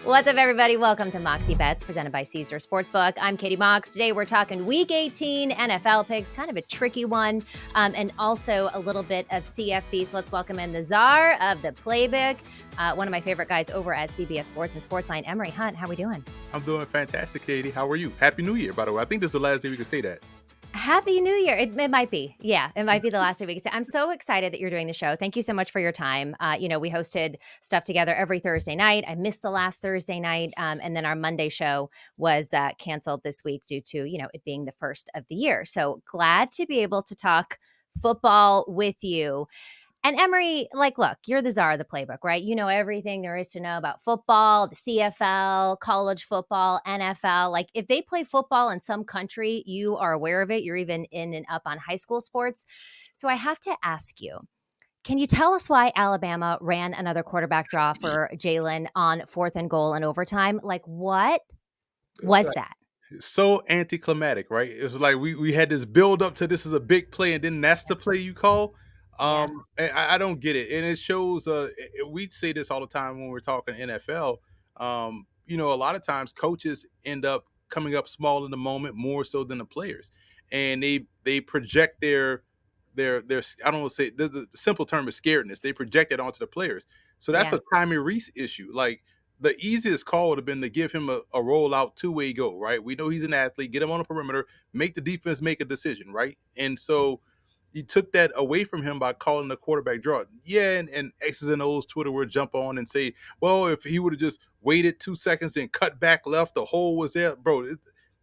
What's up, everybody? Welcome to Moxie Bets, presented by Caesar Sportsbook. I'm Katie Mox. Today, we're talking Week 18 NFL picks, kind of a tricky one, and also a little bit of CFP. So let's welcome in the czar of the playbook, one of my favorite guys over at CBS Sports and Sportsline, Emory Hunt. How we doing? I'm doing fantastic, Katie. How are you? Happy New Year, by the way. I think this is the last day we can say that. Happy New Year. It might be. Yeah, it might be the last 2 weeks. I'm so excited that you're doing the show. Thank you so much for your time. We hosted stuff together every Thursday night. I missed the last Thursday night. And then our Monday show was canceled this week due to, it being the first of the year. So glad to be able to talk football with you. And Emory, look, you're the czar of the playbook, right? You know everything there is to know about football, the CFL, college football, NFL. Like, if they play football in some country, you are aware of it. You're even in and up on high school sports. So I have to ask you, can you tell us why Alabama ran another quarterback draw for Jalen on 4th and goal in overtime? Like, what was that? So anticlimactic, right? It was like we had this build up to this is a big play, and then that's the play you call. And I don't get it, and it shows. We say this all the time when we're talking NFL. A lot of times coaches end up coming up small in the moment more so than the players, and they project their I don't want to say the simple term is scaredness. They project it onto the players, so that's a Tommy Reese issue. Like, the easiest call would have been to give him a rollout two-way go, right? We know he's an athlete. Get him on the perimeter, make the defense make a decision, right? And so you took that away from him by calling the quarterback draw. Yeah, and X's and O's Twitter would jump on and say, well, if he would have just waited 2 seconds, then cut back left, the hole was there. Bro,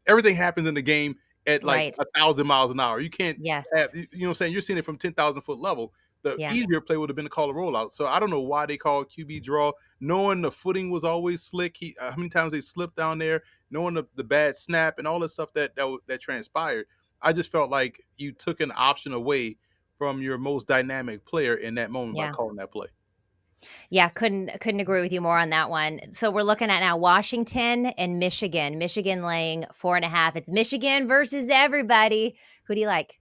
everything happens in the game at like 1,000 miles an hour. You can't have, you know what I'm saying? You're seeing it from 10,000 foot level. The easier play would have been to call a rollout. So I don't know why they call QB draw, knowing the footing was always slick. How many times they slipped down there, knowing the bad snap and all the stuff that transpired. I just felt like you took an option away from your most dynamic player in that moment by calling that play. Yeah, couldn't agree with you more on that one. So we're looking at now Washington and Michigan. Michigan laying 4.5. It's Michigan versus everybody. Who do you like?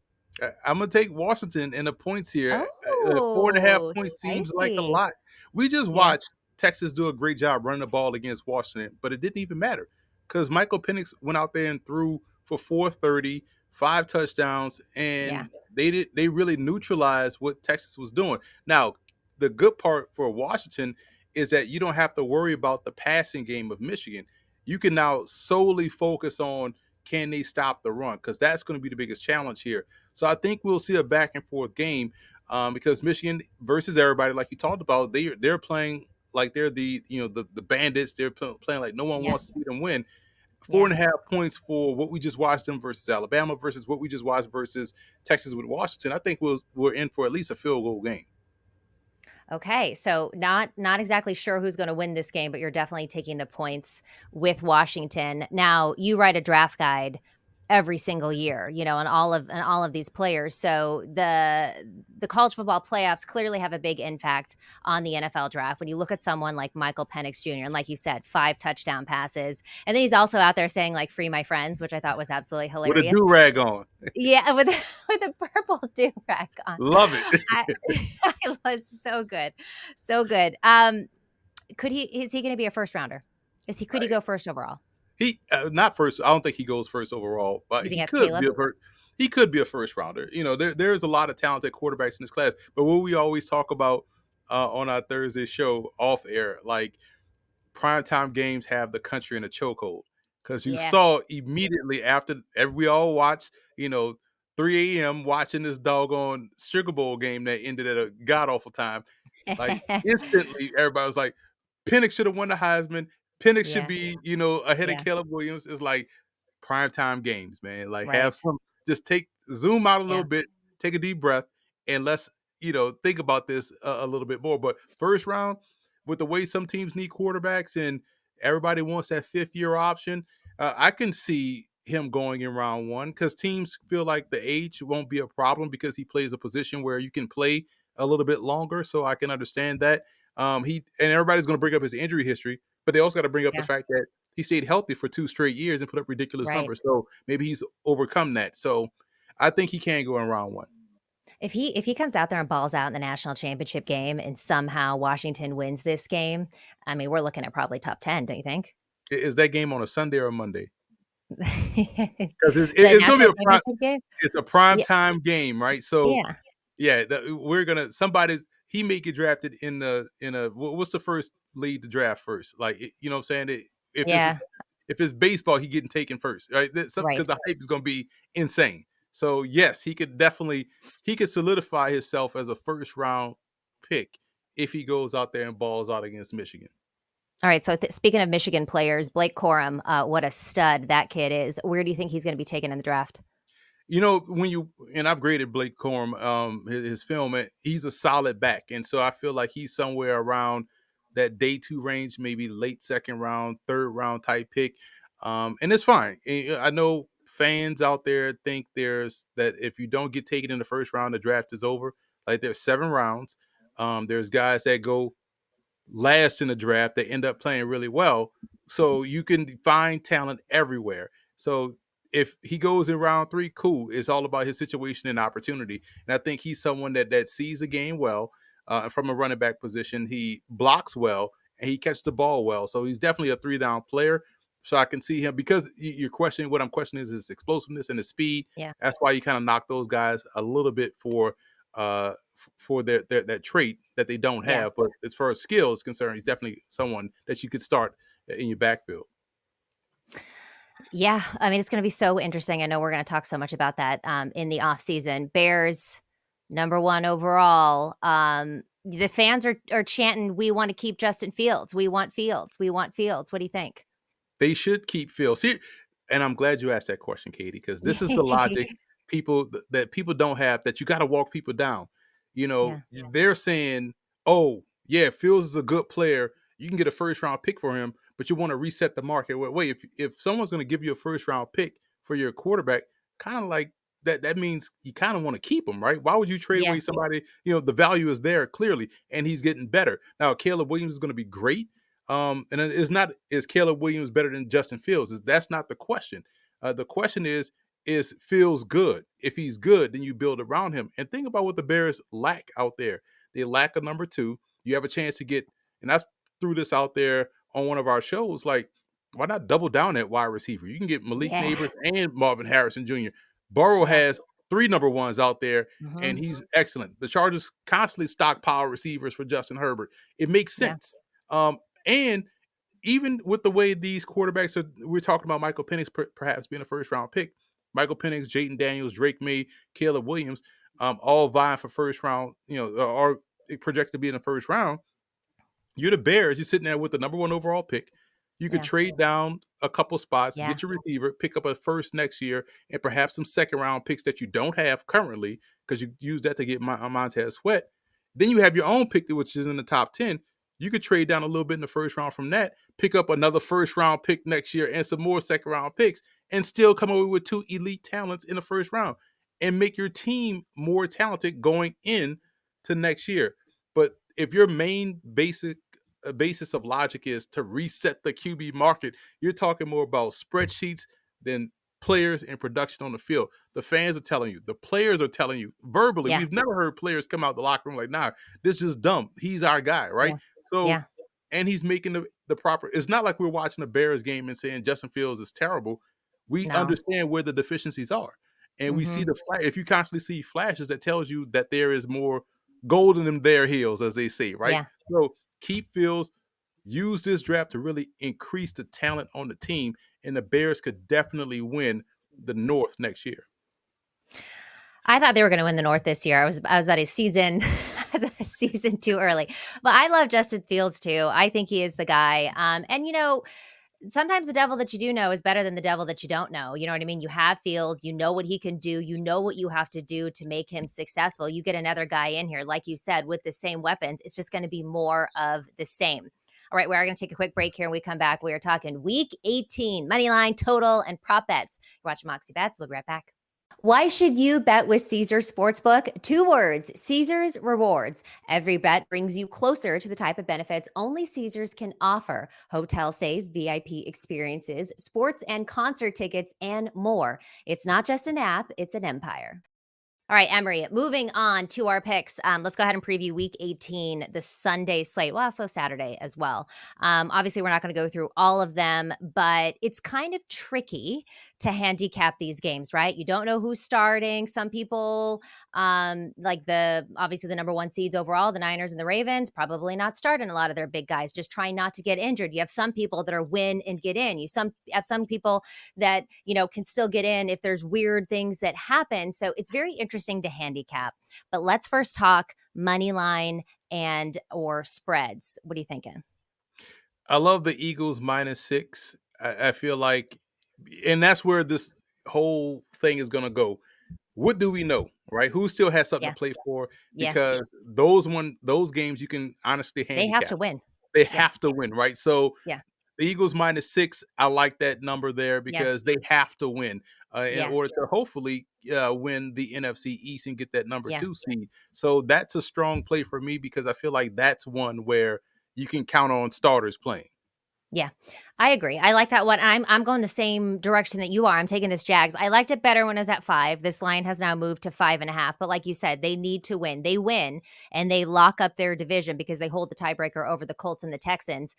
I'm going to take Washington and the points here. Oh, 4.5 points seems like a lot. We just watched Texas do a great job running the ball against Washington, but it didn't even matter because Michael Penix went out there and threw for 430, 5 touchdowns, and they really neutralized what Texas was doing. Now, the good part for Washington is that you don't have to worry about the passing game of Michigan. You can now solely focus on, can they stop the run? Because that's going to be the biggest challenge here. So I think we'll see a back and forth game because Michigan versus everybody, like you talked about, they're playing like they're the bandits. They're playing like no one wants to see them win. 4.5 points for what we just watched them versus Alabama versus what we just watched versus Texas with Washington. I think we're in for at least a field goal game. Okay, so not exactly sure who's going to win this game, but you're definitely taking the points with Washington. Now, you write a draft guide every single year, on all of these players. So the college football playoffs clearly have a big impact on the NFL draft. When you look at someone like Michael Penix Jr., and like you said, 5 touchdown passes, and then he's also out there saying like "free my friends," which I thought was absolutely hilarious. With a do-rag on. Yeah, with a purple do-rag on. Love it. I was so good. So good. Is he going to be a first rounder? Could he go first overall? He not first. I don't think he goes first overall, but he could be a first rounder. There's a lot of talented quarterbacks in this class. But what we always talk about on our Thursday show off air, like primetime games have the country in a chokehold because you saw immediately after we all watched, 3 a.m. watching this doggone Sugar Bowl game that ended at a god awful time. Like instantly, everybody was like, Penix should have won the Heisman. Penix should be, ahead of Caleb Williams. It's like primetime games, man. Like have some, just zoom out a little bit, take a deep breath, and let's, think about this a little bit more. But first round, with the way some teams need quarterbacks and everybody wants that 5th-year option, I can see him going in round 1 because teams feel like the age won't be a problem because he plays a position where you can play a little bit longer. So I can understand that. And everybody's going to bring up his injury history, but they also got to bring up the fact that he stayed healthy for 2 straight years and put up ridiculous numbers. So maybe he's overcome that. So I think he can go in round 1. If he comes out there and balls out in the national championship game and somehow Washington wins this game, I mean, we're looking at probably top 10, don't you think? Is that game on a Sunday or a Monday? Because The it's going to national be championship game? it's a prime Yeah, time game, right? So yeah, yeah, we're gonna somebody's he may get drafted what's the first lead to draft first? Like you know what I'm saying? If it's yeah, if it's baseball, he getting taken first, right? Because right. the hype is gonna be insane. So yes, he could solidify himself as a first round pick if he goes out there and balls out against Michigan. Alright, so speaking of Michigan players, Blake Corum, what a stud that kid is. Where do you think he's gonna be taken in the draft? You know, when you and I've graded Blake Corum, his film, and he's a solid back, and so I feel like he's somewhere around that day two range, maybe late second round, third round type pick, and it's fine. I know fans out there think there's that if you don't get taken in the first round, the draft is over. Like there's 7 rounds. There's guys that go last in the draft, they end up playing really well. So you can find talent everywhere. So if he goes in round three, cool. It's all about his situation and opportunity. And I think he's someone that sees the game well from a running back position. He blocks well and he catches the ball well. So he's definitely a 3 down player. So I can see him because you're questioning what I'm questioning is his explosiveness and his speed. Yeah, That's why you kind of knock those guys a little bit for their that trait that they don't yeah. have. But as far as skill is concerned, he's definitely someone that you could start in your backfield. Yeah, I mean, it's gonna be so interesting. I know we're gonna talk so much about that, in the off season. Bears, number 1 overall. The fans are chanting, "We wanna keep Justin Fields. We want Fields. We want Fields." What do you think? They should keep Fields. See, and I'm glad you asked that question, Katie, because this is the logic that people don't have that you got to walk people down. You know, Yeah, they're saying, "Oh, yeah, Fields is a good player. You can get a first round pick for him, but you want to reset the market." Wait, if someone's going to give you a first round pick for your quarterback, kind of like that means you kind of want to keep him, right? Why would you trade yeah, away somebody? You know, the value is there clearly, and he's getting better. Now, Caleb Williams is going to be great. And it's not is Caleb Williams better than Justin Fields? That's not the question. The question is Fields good? If he's good, then you build around him. And think about what the Bears lack out there. They lack a number two. You have a chance to get, and I threw this out there on one of our shows. Like, why not double down at wide receiver? You can get Malik yeah, Neighbors and Marvin Harrison Jr. Burrow yeah, has 3 number 1s out there, and mhm, he's excellent. The Chargers constantly stockpile receivers for Justin Herbert. It makes yeah, sense. And even with the way these quarterbacks are, we're talking about Michael Penix perhaps being a first round pick. Michael Penix, Jayden Daniels, Drake May, Caleb Williams, all vying for first round, are projected to be in the first round. You're the Bears. You're sitting there with the number 1 overall pick. You could yeah, trade down a couple spots, yeah, get your receiver, pick up a first next year, and perhaps some second round picks that you don't have currently because you use that to get Montez Sweat. Then you have your own pick, which is in the top 10. You could trade down a little bit in the first round from that, pick up another first round pick next year and some more second round picks, and still come away with 2 elite talents in the first round and make your team more talented going in to next year. But if your main basis of logic is to reset the QB market, you're talking more about spreadsheets than players and production on the field. The fans are telling you, the players are telling you verbally. yeah, We've never heard players come out the locker room like, nah, this is just dumb. He's our guy, right? yeah, So, yeah, and he's making the proper. It's not like we're watching a Bears game and saying Justin Fields is terrible. We no, understand where the deficiencies are, and we see mhm, the if you constantly see flashes, that tells you that there is more gold in them their heels, as they say, right? yeah. So keep Fields, use this draft to really increase the talent on the team, and the Bears could definitely win the North next year. I thought they were gonna win the North this year. I was about a season I was a season too early, but I love Justin Fields too. I think he is the guy, and, sometimes the devil that you do know is better than the devil that you don't know. You know what I mean? You have Fields, you know what he can do, you know what you have to do to make him successful. You get another guy in here, like you said, with the same weapons. It's just going to be more of the same. All right, we are going to take a quick break here. When we come back, we are talking week 18, money line, total, and prop bets. You're watching Moxie Bets. We'll be right back. Why should you bet with Caesars Sportsbook? 2 words, Caesars Rewards. Every bet brings you closer to the type of benefits only Caesars can offer: hotel stays, VIP experiences, sports and concert tickets, and more. It's not just an app, it's an empire. All right, Emery, moving on to our picks. Let's go ahead and preview week 18, the Sunday slate. Well, also Saturday as well. Obviously, we're not going to go through all of them, but it's kind of tricky to handicap these games, right? You don't know who's starting. Some people, like obviously the number one seeds overall, the Niners and the Ravens, probably not starting a lot of their big guys, just trying not to get injured. You have some people that are win and get in. Have some people that can still get in if there's weird things that happen. So it's very interesting to handicap. But let's first talk money line and or spreads. What are you thinking? I love the Eagles -6. I feel like, and that's where this whole thing is going to go. What do we know, right? Who still has something Yeah. to play for? Yeah. Because those games you can honestly They have handicap. to win. They Yeah. have to win, right? So Yeah. the Eagles -6, I like that number there Yeah. because they have to win in Yeah. order to hopefully win the NFC East and get that number Yeah. 2 seed. So that's a strong play for me because I feel like that's one where you can count on starters playing. Yeah, I agree. I like that one. I'm going the same direction that you are. I'm taking this Jags. I liked it better when it was at 5. This line has now moved to 5.5. But like you said, they need to win. They win and they lock up their division because they hold the tiebreaker over the Colts and the Texans.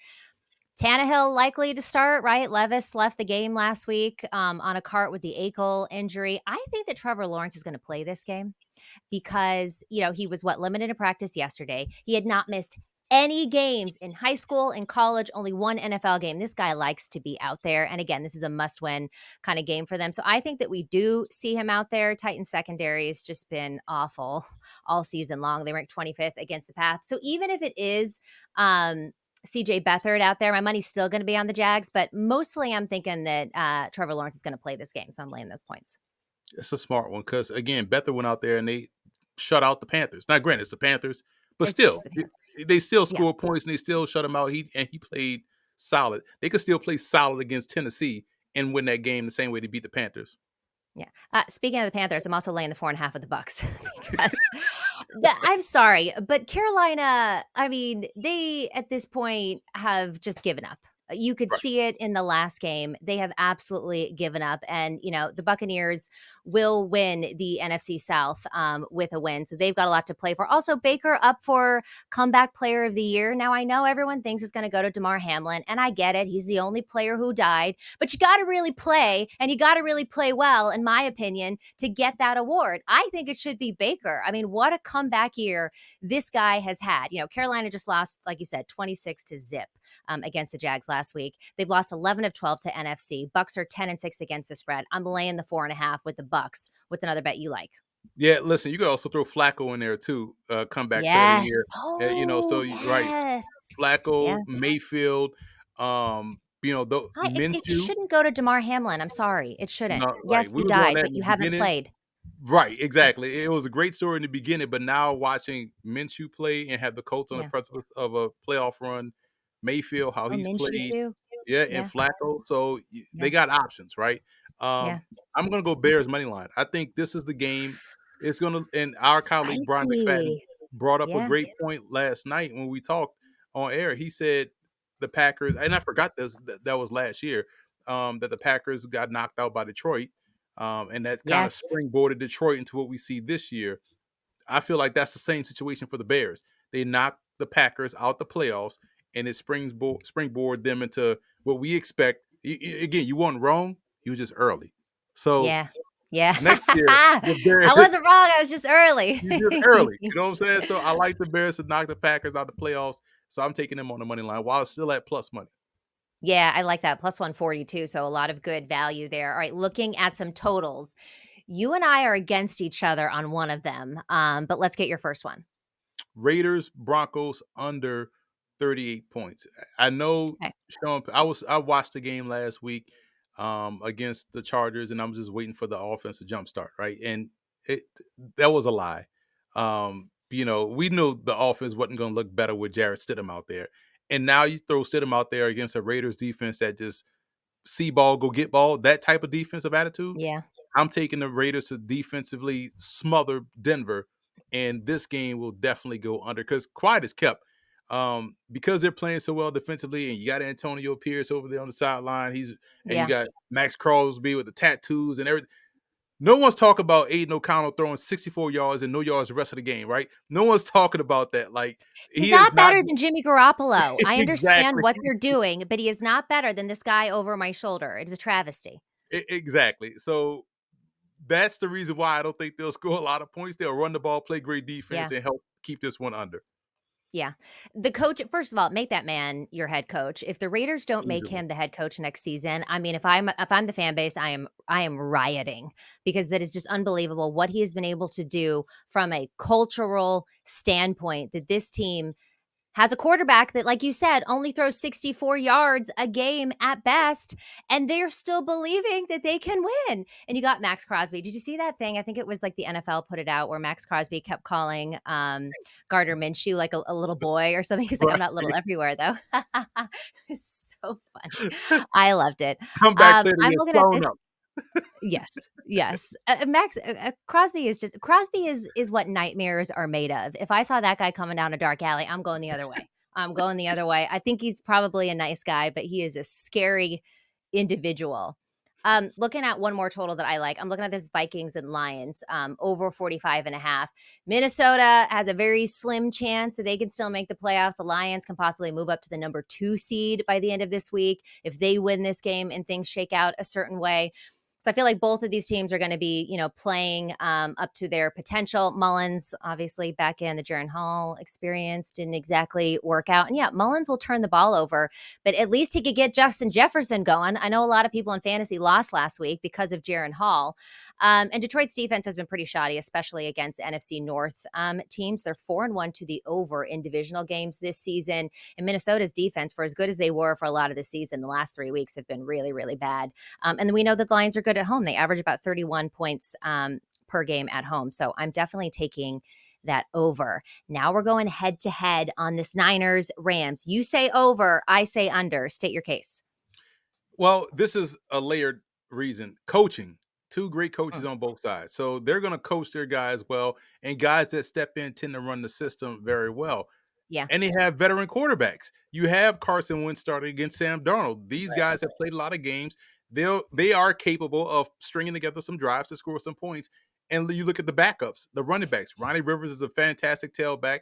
Tannehill likely to start, right? Levis left the game last week on a cart with the ankle injury. I think that Trevor Lawrence is going to play this game because, he was limited in practice yesterday. He had not missed any games in high school and college, only one NFL game. This guy likes to be out there. And again, this is a must win kind of game for them. So I think that we do see him out there. Titans secondary has just been awful all season long. They ranked 25th against the pass. So even if it is, CJ Beathard out there, my money's still going to be on the Jags, but mostly I'm thinking that Trevor Lawrence is going to play this game. So I'm laying those points. It's a smart one because again, Bether went out there and they shut out the Panthers. Now, granted, it's the Panthers, but It's still, the Panthers. they still Yeah. scored points and they still shut him out. He played solid. They could still play solid against Tennessee and win that game the same way they beat the Panthers. Yeah. Speaking of the Panthers, I'm also laying the 4.5 of the Bucks because I'm sorry, but Carolina, I mean, they at this point have just given up. You could Right. see it in the last game. They have absolutely given up. And, the Buccaneers will win the NFC South with a win. So they've got a lot to play for. Also, Baker up for comeback player of the year. Now, I know everyone thinks it's going to go to DeMar Hamlin, and I get it. He's the only player who died, but you got to really play, and you got to really play well, in my opinion, to get that award. I think it should be Baker. I mean, what a comeback year this guy has had. Carolina just lost, like you said, 26-0 against the Jags last week. They've lost 11 of 12 to NFC. Bucks are 10-6 against the spread. I'm laying the 4.5 with the Bucks. What's another bet you like? Yeah, listen, you could also throw Flacco in there too, comeback player of the Yes. year. Oh, Right, yes. Yeah. Flacco, Mayfield, It Minshew. shouldn't go to DeMar Hamlin. I'm sorry. It No, shouldn't. right. Yes, We you were doing died, that but in you the haven't beginning. played. Right, Yeah. exactly. It was a great story in the beginning, but now watching Minshew play and have the Colts on the Yeah. precipice of a playoff run, Mayfield, how Oh, he's Minshew played, too? yeah, and Yeah. Flacco. So they Yeah. got options, right? Yeah. I'm gonna go Bears money line. I think this is the game. It's gonna, and our colleague Brian McFadden Spicy. brought up a Yeah. great point last night when we talked on air. He said the Packers, and I forgot that was last year, that the Packers got knocked out by Detroit. And that kind of Yes. springboarded Detroit into what we see this year. I feel like that's the same situation for the Bears. They knocked the Packers out the playoffs, and it springboard them into what we expect. Again, you weren't wrong; you were just early. So Yeah. Yeah. next year, the I Bears, wasn't wrong. I was just early. you just early. You know what I'm saying? So I like the Bears to knock the Packers out the playoffs. So I'm taking them on the money line while it's still at plus money. Yeah, I like that. Plus 142. So a lot of good value there. All right. Looking at some totals. You and I are against each other on one of them. But let's get your first one. Raiders Broncos under 38 points. I know Okay. Sean. I watched the game last week against the Chargers, and I'm just waiting for the offense to jumpstart, right? And it that was a lie. We knew the offense wasn't going to look better with Jarrett Stidham out there, and now you throw Stidham out there against a Raiders defense that just see ball, go get ball, that type of defensive attitude. Yeah. I'm taking the Raiders to defensively smother Denver, and this game will definitely go under because quiet is kept. Because they're playing so well defensively, and you got Antonio Pierce over there on the sideline. And you Yeah. got Max Crosby with the tattoos and everything. No one's talking about Aiden O'Connell throwing 64 yards and no yards the rest of the game, right? No one's talking about that. Like, He's he is not not better than Jimmy Garoppolo. I understand exactly. what they're doing, but he is not better than this guy over my shoulder. It is a travesty. Exactly. So that's the reason why I don't think they'll score a lot of points. They'll run the ball, play great defense, Yeah. and help keep this one under. Yeah. The coach, first of all, make that man your head coach. If the Raiders don't make Easily. him the head coach next season, I mean, if I'm the fan base, I am rioting because that is just unbelievable what he has been able to do from a cultural standpoint that this team has a quarterback that, like you said, only throws 64 yards a game at best, and they're still believing that they can win. And you got Max Crosby. Did you see that thing? I think it was like the NFL put it out where Max Crosby kept calling Gardner Minshew like a little boy or something. He's like, I'm not little Right. everywhere, though. It's so funny. I loved it. Come back later, I'm get looking at thrown this. up. Yes, yes. Max Crosby is just Crosby is what nightmares are made of. If I saw that guy coming down a dark alley, I'm going the other way. I'm going the other way. I think he's probably a nice guy, but he is a scary individual. Looking at one more total that I like, I'm looking at this Vikings and Lions over 45 and a half. Minnesota has a very slim chance that they can still make the playoffs. The Lions can possibly move up to the number 2 seed by the end of this week if they win this game and things shake out a certain way. So I feel like both of these teams are going to be, playing up to their potential. Mullins, obviously, back in the Jaron Hall experience didn't exactly work out. And yeah, Mullins will turn the ball over, but at least he could get Justin Jefferson going. I know a lot of people in fantasy lost last week because of Jaron Hall. And Detroit's defense has been pretty shoddy, especially against NFC North teams. They're 4-1 to the over in divisional games this season. And Minnesota's defense, for as good as they were for a lot of the season, the last 3 weeks have been really, really bad. And we know that the Lions are good at home. They average about 31 points per game at home. So I'm definitely taking that over. Now we're going head to head on this Niners Rams. You say over, I say under. State your case. Well, this is a layered reason. Coaching. Two great coaches Mm, on both sides. So they're going to coach their guys well, and guys that step in tend to run the system very well. yeah. And they have veteran quarterbacks. You have Carson Wentz starting against Sam Darnold. These Right. guys have played a lot of games. They are capable of stringing together some drives to score some points. And you look at the backups, the running backs. Ronnie Rivers is a fantastic tailback.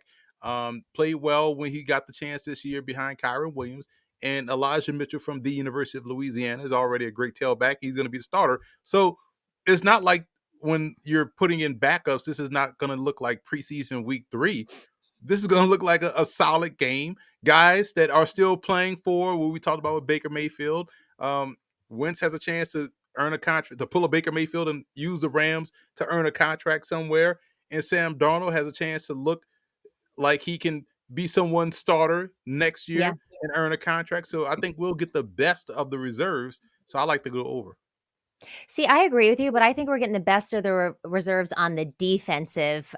Played well when he got the chance this year behind Kyron Williams. And Elijah Mitchell from the University of Louisiana is already a great tailback. He's going to be the starter. So it's not like when you're putting in backups, this is not going to look like preseason week 3. This is going to look like a solid game. Guys that are still playing for what we talked about with Baker Mayfield. Wentz has a chance to earn a contract, to pull a Baker Mayfield and use the Rams to earn a contract somewhere. And Sam Darnold has a chance to look like he can be someone's starter next Yeah. year and earn a contract. So I think we'll get the best of the reserves. So I like to go over. See, I agree with you, but I think we're getting the best of the reserves on the defensive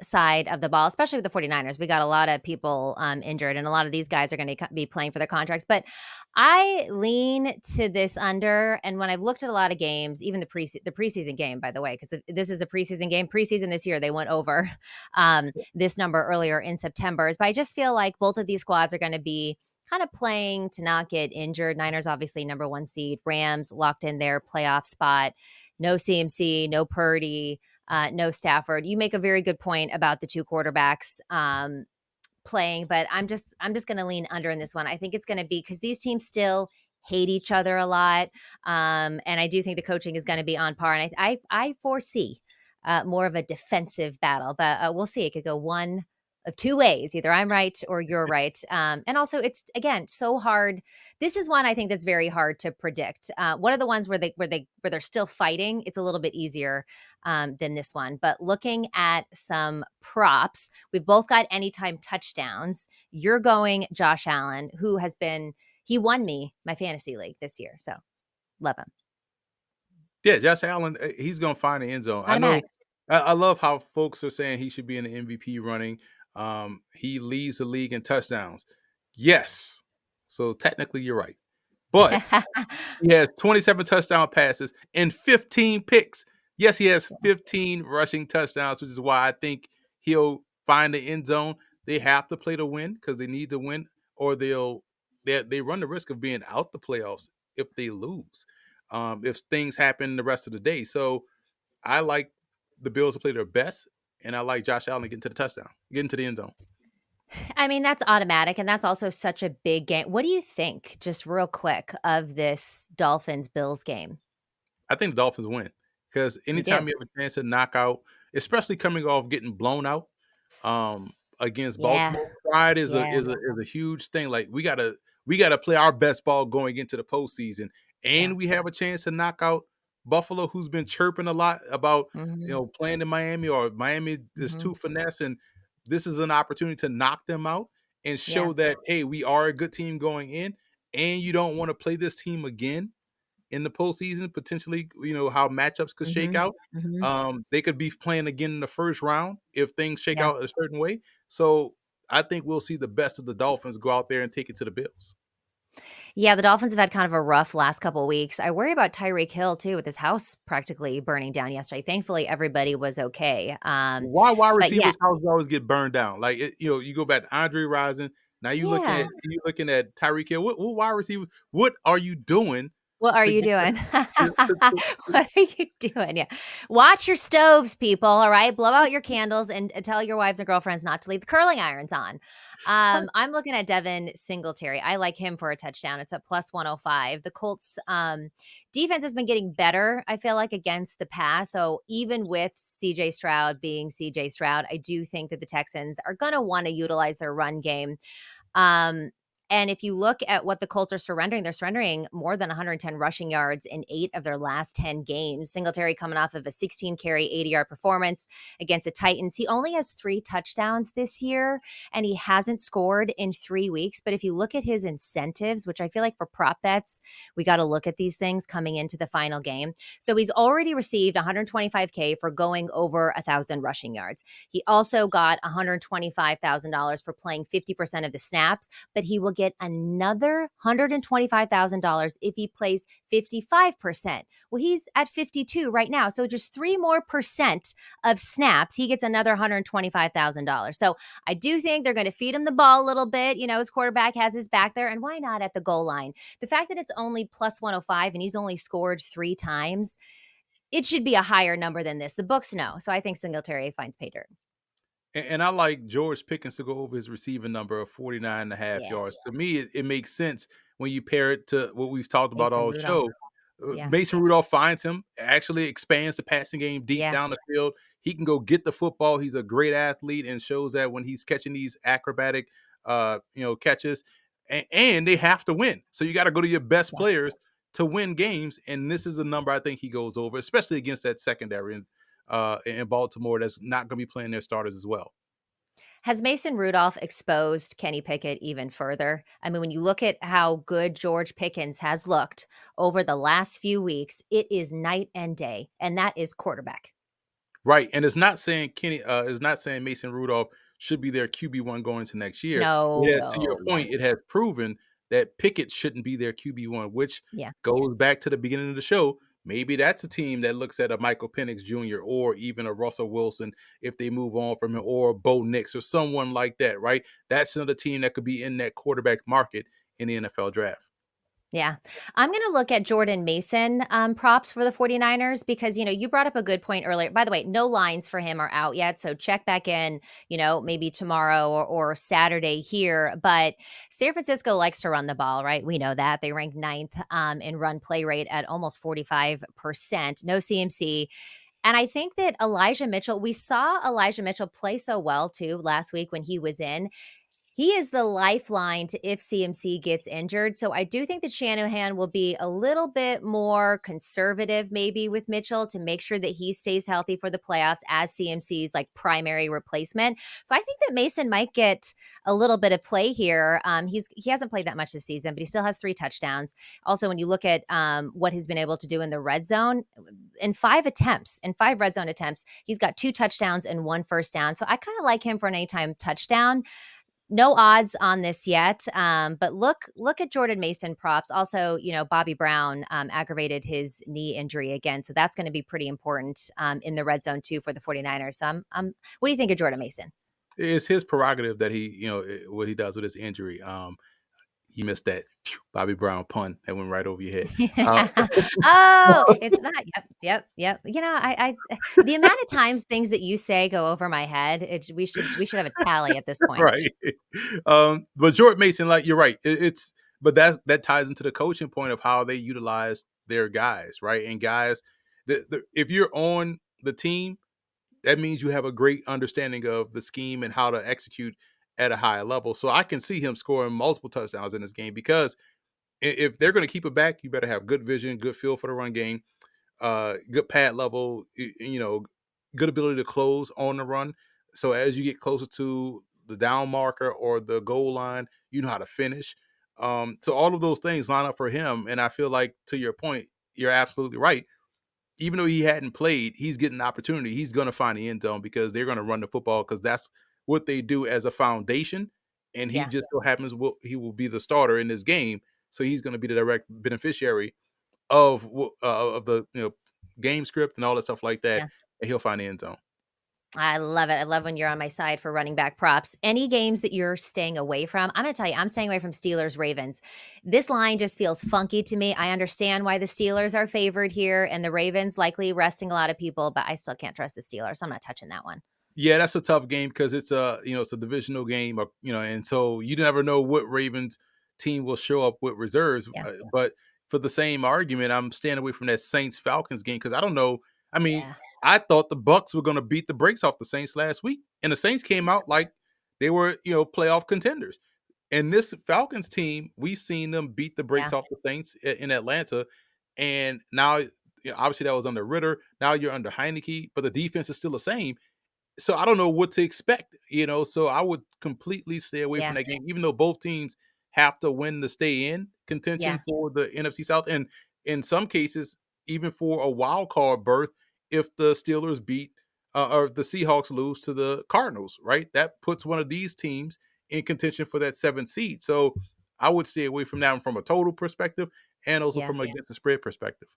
side of the ball, especially with the 49ers. We got a lot of people injured, and a lot of these guys are going to be playing for their contracts. But I lean to this under. And when I've looked at a lot of games, even the preseason game, by the way, because this is a preseason game, preseason this year, they went over this number earlier in September. But I just feel like both of these squads are going to be kind of playing to not get injured. Niners, obviously, number 1 seed. Rams locked in their playoff spot. No CMC, no Purdy, no Stafford. You make a very good point about the two quarterbacks playing, but I'm just going to lean under in this one. I think it's going to be because these teams still hate each other a lot, and I do think the coaching is going to be on par. And I foresee more of a defensive battle, but we'll see. It could go one of two ways. Either I'm right or you're right. And also, it's again so hard. This is one I think that's very hard to predict. One of the ones where they're still fighting, it's a little bit easier than this one. But looking at some props, we've both got anytime touchdowns. You're going Josh Allen, who he won me my fantasy league this year. So love him. Yeah, Josh Allen, he's going to find the end zone. I know. Automatic. I love how folks are saying he should be in the MVP running. He leads the league in touchdowns. Yes. So technically, you're right. But he has 27 touchdown passes and 15 picks. Yes, he has 15 rushing touchdowns, which is why I think he'll find the end zone. They have to play to win because they need to win, or they run the risk of being out the playoffs if they lose. If things happen the rest of the day. So I like the Bills to play their best, and I like Josh Allen getting to the touchdown, getting to the end zone. I mean, that's automatic, and that's also such a big game. What do you think, just real quick, of this Dolphins-Bills game? I think the Dolphins win because You anytime do? you have a chance to knock out, especially coming off getting blown out against Yeah, Baltimore, pride is a yeah, is a is a huge thing. Like we gotta play our best ball going into the postseason, yeah. and we have a chance to knock out Buffalo, who's been chirping a lot about Mhm, playing in Miami or Miami is mhm. too finesse, and this is an opportunity to knock them out and Yeah, show that hey, we are a good team going in, and you don't want to play this team again in the postseason, potentially, how matchups could shake mhm, out. mhm. They could be playing again in the first round if things shake Yeah. out a certain way. So I think we'll see the best of the Dolphins go out there and take it to the Bills. Yeah, the Dolphins have had kind of a rough last couple weeks. I worry about Tyreek Hill too, with his house practically burning down yesterday. Thankfully, everybody was okay. Why wide But yeah, receivers houses always get burned down? Like you go back to Andre Rison. Now yeah. you looking at Tyreek Hill. What wide receivers? What are you doing What are to you get doing? to What are you doing? Yeah. Watch your stoves, people, all right? Blow out your candles and tell your wives and girlfriends not to leave the curling irons on. I'm looking at Devin Singletary. I like him for a touchdown. It's at plus 105. The Colts defense has been getting better, I feel like, against the pass. So even with CJ Stroud being CJ Stroud, I do think that the Texans are going to want to utilize their run game. Um, and if you look at what the Colts are surrendering, they're surrendering more than 110 rushing yards in 8 of their last 10 games. Singletary coming off of a 16 carry, 80-yard performance against the Titans. He only has 3 touchdowns this year, and he hasn't scored in 3 weeks. But if you look at his incentives, which I feel like for prop bets, we got to look at these things coming into the final game. So he's already received 125K for going over 1,000 rushing yards. He also got $125,000 for playing 50% of the snaps, but he will get another $125,000 if he plays 55%. Well, he's at 52 right now. So just 3% more of snaps, he gets another $125,000. So I do think they're going to feed him the ball a little bit. His quarterback has his back there. And why not at the goal line? The fact that it's only plus 105 and he's only scored 3 times, it should be a higher number than this. The books know. So I think Singletary finds pay dirt. And I like George Pickens to go over his receiving number of 49 and a half Yeah. yards. To me, it makes sense when you pair it to what we've talked about Mason all Rudolph. show. Yeah. Mason Rudolph finds him, actually expands the passing game deep Yeah. down the field. He can go get the football. He's a great athlete and shows that when he's catching these acrobatic, catches. And they have to win. So you got to go to your best Yeah. players to win games. And this is a number I think he goes over, especially against that secondary in Baltimore that's not going to be playing their starters as well. Has Mason Rudolph exposed Kenny Pickett even further? I mean, when you look at how good George Pickens has looked over the last few weeks, it is night and day, and that is quarterback. Right, and it's not saying Mason Rudolph should be their QB1 going into next year. No, It has, to your no, yeah, point, it has proven that Pickett shouldn't be their QB1, which yeah. goes back to the beginning of the show. Maybe that's a team that looks at a Michael Penix Jr. or even a Russell Wilson if they move on from him, or Bo Nix or someone like that, right? That's another team that could be in that quarterback market in the NFL draft. Yeah. I'm going to look at Jordan Mason props for the 49ers because, you brought up a good point earlier. By the way, no lines for him are out yet. So check back in, maybe tomorrow or Saturday here. But San Francisco likes to run the ball, right? We know that. They rank ninth in run play rate at almost 45%. No CMC. And I think that we saw Elijah Mitchell play so well too last week when he was in. He is the lifeline to if CMC gets injured. So I do think that Shanahan will be a little bit more conservative maybe with Mitchell to make sure that he stays healthy for the playoffs as CMC's like primary replacement. So I think that Mason might get a little bit of play here. He hasn't played that much this season, but he still has 3 touchdowns. Also, when you look at what he's been able to do in the red zone, in 5 red zone attempts, he's got 2 touchdowns and 1 first down. So I kind of like him for an anytime touchdown. No odds on this yet, but look at Jordan Mason props. Also, Bobby Brown aggravated his knee injury again, so that's going to be pretty important in the red zone too for the 49ers. So what do you think of Jordan Mason? It's his prerogative that he, what he does with his injury. You missed that Bobby Brown pun that went right over your head. Uh, Oh, it's not. Yep, yep, yep. The amount of times things that you say go over my head, we should have a tally at this point. right. But Jordan Mason, like you're right. It's but that ties into the coaching point of how they utilize their guys, right? And guys, if you're on the team, that means you have a great understanding of the scheme and how to execute at a high level. So I can see him scoring multiple touchdowns in this game because if they're going to keep it back, you better have good vision, good feel for the run game, good pad level, good ability to close on the run. So as you get closer to the down marker or the goal line, you know how to finish. So all of those things line up for him. And I feel like, to your point, you're absolutely right. Even though he hadn't played, he's getting an opportunity. He's going to find the end zone because they're going to run the football because that's what they do as a foundation. And he Yeah, just so happens he will be the starter in this game, so he's going to be the direct beneficiary of the game script and all that stuff like that, yeah. and he'll find the end zone. I love it. I love when you're on my side for running back props. Any games that you're staying away from? I'm going to tell you, I'm staying away from Steelers Ravens. This line just feels funky to me. I understand why the Steelers are favored here and the Ravens likely resting a lot of people, but I still can't trust the Steelers. I'm not touching that one. Yeah, that's a tough game because it's a divisional game, and so you never know what Ravens team will show up with reserves. Yeah. But for the same argument, I'm staying away from that Saints Falcons game because I don't know. I mean, Yeah. I thought the Bucks were going to beat the brakes off the Saints last week, and the Saints came out like they were playoff contenders. And this Falcons team, we've seen them beat the brakes Yeah. off the Saints in Atlanta, and now obviously that was under Ritter. Now you're under Heineke, but the defense is still the same, so I don't know what to expect. So I would completely stay away from Yeah. that game, even though both teams have to win to stay in Yeah. contention for the NFC South, and in some cases, even for a wild card berth if the Steelers beat or the Seahawks lose to the Cardinals, right? That puts one of these teams in contention for that 7th seed. So I would stay away from that one from a total perspective and also Yeah. from against the spread perspective.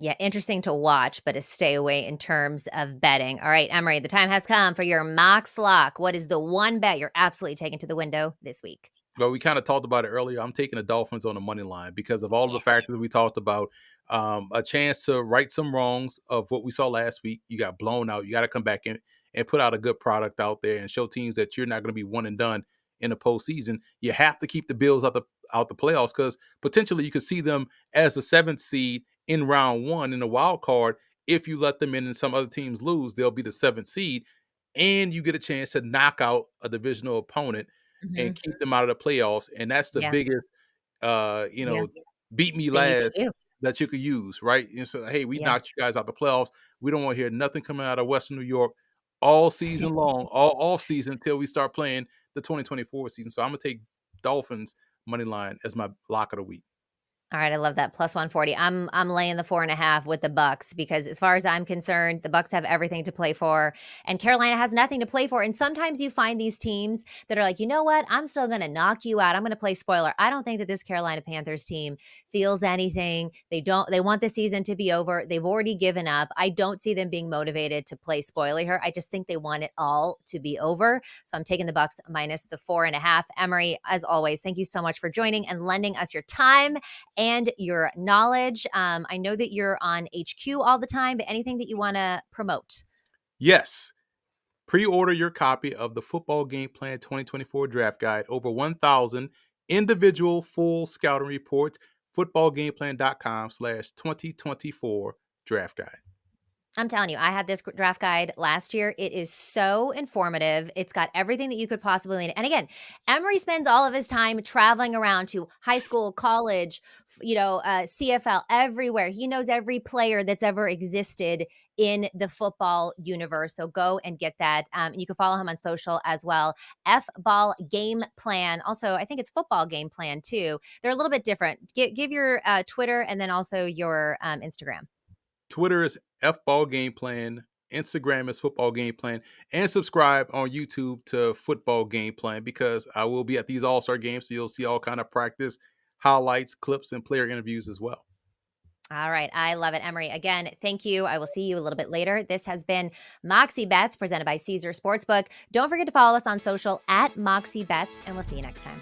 Yeah, interesting to watch, but a stay away in terms of betting. All right, Emery, the time has come for your Mox Lock. What is the one bet you're absolutely taking to the window this week? Well, we kind of talked about it earlier. I'm taking the Dolphins on the money line because of all of Yeah, the factors we talked about. A chance to right some wrongs of what we saw last week. You got blown out. You got to come back in and put out a good product out there and show teams that you're not going to be one and done in the postseason. You have to keep the Bills out the playoffs because potentially you could see them as the 7th seed in round one in the wild card. If you let them in and some other teams lose, they'll be the 7th seed, and you get a chance to knock out a divisional opponent and mhm, keep them out of the playoffs, and that's the yeah, biggest, yeah, beat me thing you could last do. that you could use, right? And so, hey, we Yeah. knocked you guys out the playoffs. We don't want to hear nothing coming out of Western New York all season long, all off season until we start playing the 2024 season. So I'm gonna take Dolphins money line as my lock of the week. All right, I love that plus 140. I'm laying the 4.5 with the Bucks because as far as I'm concerned, the Bucks have everything to play for, and Carolina has nothing to play for. And sometimes you find these teams that are like, you know what? I'm still going to knock you out. I'm going to play spoiler. I don't think that this Carolina Panthers team feels anything. They don't. They want the season to be over. They've already given up. I don't see them being motivated to play spoiler here. I just think they want it all to be over. So I'm taking the Bucks minus the 4.5. Emery, as always, thank you so much for joining and lending us your time and your knowledge. I know that you're on HQ all the time, but anything that you want to promote? Yes. Pre-order your copy of the Football Game Plan 2024 Draft Guide. Over 1,000 individual full scouting reports. Footballgameplan.com/2024 Draft Guide. I'm telling you, I had this draft guide last year. It is so informative. It's got everything that you could possibly need. And again, Emery spends all of his time traveling around to high school, college, CFL, everywhere. He knows every player that's ever existed in the football universe. So go and get that. You can follow him on social as well. F Ball Game Plan. Also, I think it's Football Game Plan too. They're a little bit different. Give your Twitter and then also your Instagram. Twitter is F-Ball Game Plan. Instagram is Football Game Plan. And subscribe on YouTube to Football Game Plan because I will be at these All-Star games, so you'll see all kind of practice, highlights, clips, and player interviews as well. All right. I love it. Emery, again, thank you. I will see you a little bit later. This has been Moxie Bets presented by Caesar Sportsbook. Don't forget to follow us on social at Moxie Bets, and we'll see you next time.